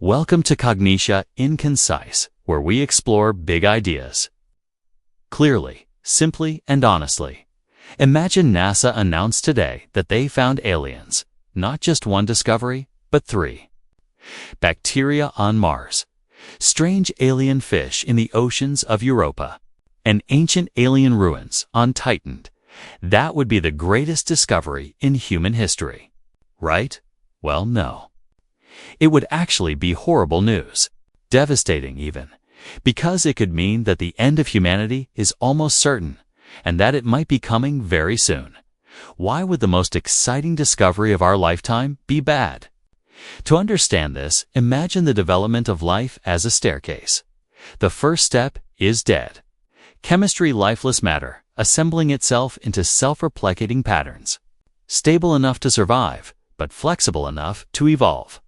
Welcome to Cognitia In Concise, where we explore big ideas. Clearly, simply, and honestly. Imagine NASA announced today that they found aliens, not just one discovery, but 3. Bacteria on Mars, strange alien fish in the oceans of Europa, and ancient alien ruins on Titan. That would be the greatest discovery in human history. Right? Well, no. It would actually be horrible news, devastating even, because it could mean that the end of humanity is almost certain, and that it might be coming very soon. Why would the most exciting discovery of our lifetime be bad? To understand this, imagine the development of life as a staircase. The first step is dead. Chemistry, lifeless matter, assembling itself into self-replicating patterns. Stable enough to survive, but flexible enough to evolve.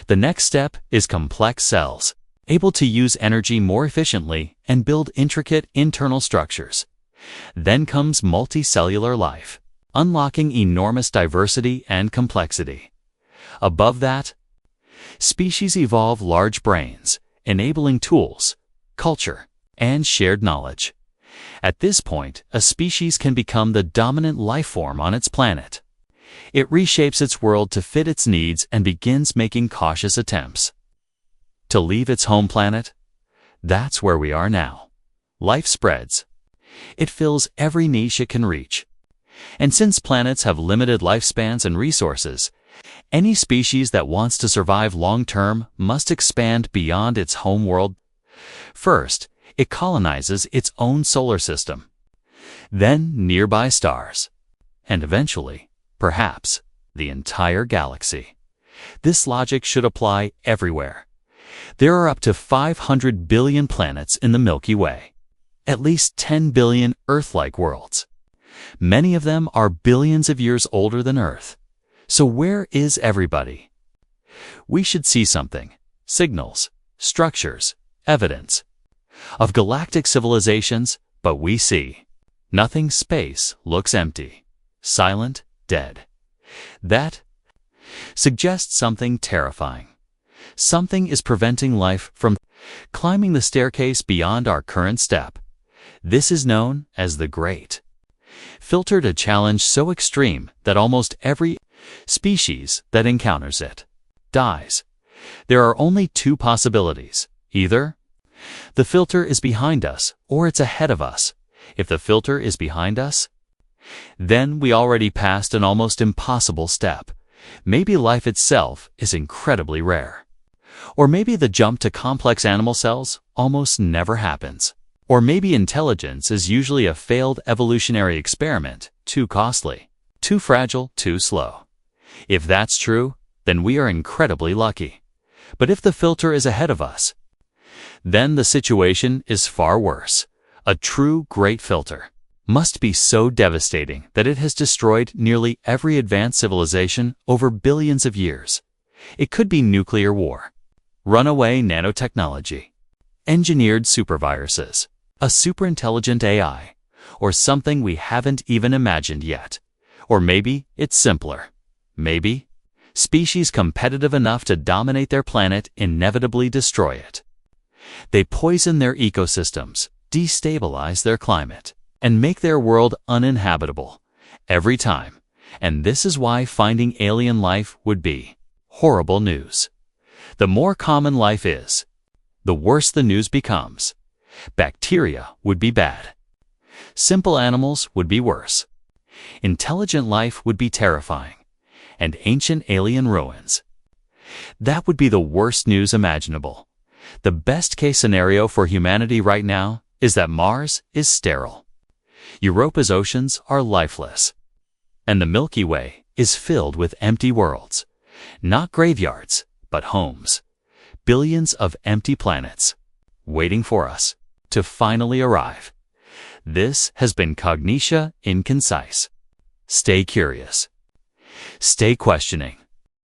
The next step is complex cells, able to use energy more efficiently and build intricate internal structures. Then comes multicellular life, unlocking enormous diversity and complexity. Above that, species evolve large brains, enabling tools, culture, and shared knowledge. At this point, a species can become the dominant life form on its planet. It reshapes its world to fit its needs and begins making cautious attempts to leave its home planet. That's where we are now. Life spreads. It fills every niche it can reach. And since planets have limited lifespans and resources, any species that wants to survive long-term must expand beyond its home world. First, it colonizes its own solar system, then nearby stars, and eventually, perhaps, the entire galaxy. This logic should apply everywhere. There are up to 500 billion planets in the Milky Way, at least 10 billion Earth-like worlds. Many of them are billions of years older than Earth. So where is everybody? We should see something: signals, structures, evidence of galactic civilizations, but we see nothing. Space looks empty, silent, dead. That suggests something terrifying. Something is preventing life from climbing the staircase beyond our current step. This is known as the Great Filter, a challenge so extreme that almost every species that encounters it dies. There are only 2 possibilities. Either the filter is behind us or it's ahead of us. If the filter is behind us, then we already passed an almost impossible step. Maybe life itself is incredibly rare. Or maybe the jump to complex animal cells almost never happens. Or maybe intelligence is usually a failed evolutionary experiment, too costly, too fragile, too slow. If that's true, then we are incredibly lucky. But if the filter is ahead of us, then the situation is far worse. A true great filter must be so devastating that it has destroyed nearly every advanced civilization over billions of years. It could be nuclear war, runaway nanotechnology, engineered superviruses, a superintelligent AI, or something we haven't even imagined yet. Or maybe it's simpler. Maybe species competitive enough to dominate their planet inevitably destroy it. They poison their ecosystems, destabilize their climate, and make their world uninhabitable every time. And this is why finding alien life would be horrible news. The more common life is, the worse the news becomes. Bacteria would be bad. Simple animals would be worse. Intelligent life would be terrifying. And ancient alien ruins. That would be the worst news imaginable. The best-case scenario for humanity right now is that Mars is sterile. Europa's oceans are lifeless. And the Milky Way is filled with empty worlds. Not graveyards, but homes. Billions of empty planets waiting for us to finally arrive. This has been Cognitia In Concise. Stay curious. Stay questioning.